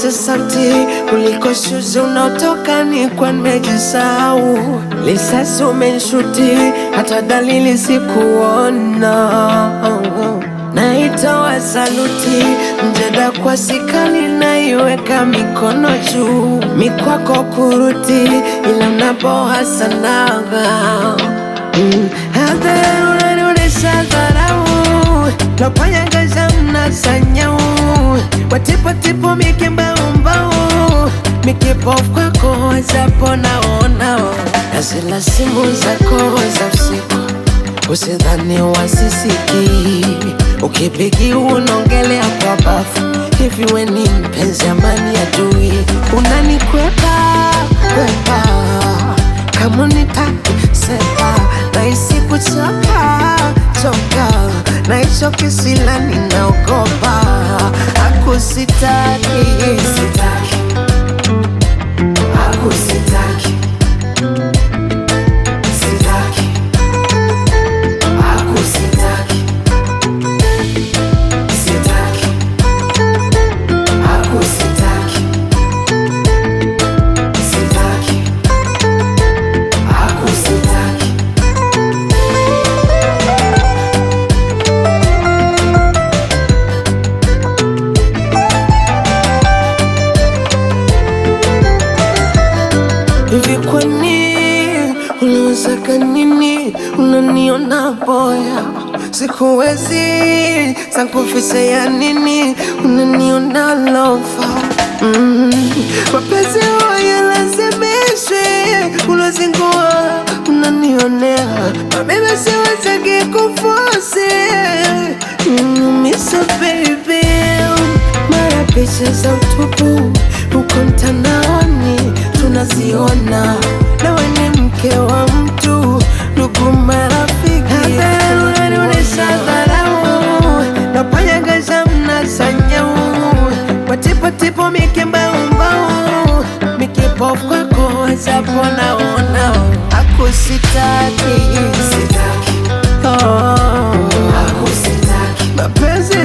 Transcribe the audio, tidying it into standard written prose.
niache sauti kuliko shuzi unaotoka ni kwa nimejisahau. Lisasi umenshuti hata dalili sikuona. Naitoa saluti mjeda kwa sikali naiweka mikono juu. Mikwako kuruti ila mnaboha sanaga. Hadhara unanionyesha dharau, napanyangaza mnasanyau. Watipo mikembaumbau, mikipofu kwako wazapo naona. Na zila simu zako za usiku usidhani wasisiki. Ukipigi unaongelea kwa bafu. Hivi we ni mpenzi amani adui? Unanikwepa kwepa kama unitaki sepa. Nahisi kuchoka choka na hicho kisila ninaogopa. Hakusitaki sitaki, hakusitaki sitaki, hakusitaki sitaki, hakusitaki sitaki, hakusitaki. Hivi kwani unawezaka nini? Unaniona boya sikuwezi sankufise ya nini? Unaniona lofa mapenzi wayalazimishwi. Unazingua unanionea mabebe siwezaki kufosi. Misa baby mara picha za utupu uko mtandaoni tunaziona. Nawe ni mke wa mtu, ndugu marafiki. Hadhara unanionyesha dharau, napanyangaza mnasanyau. Watipo mikembaumbau, mikipofu kwako wazapo naona. Hakusitaki sitaki, hakusitaki mapenzi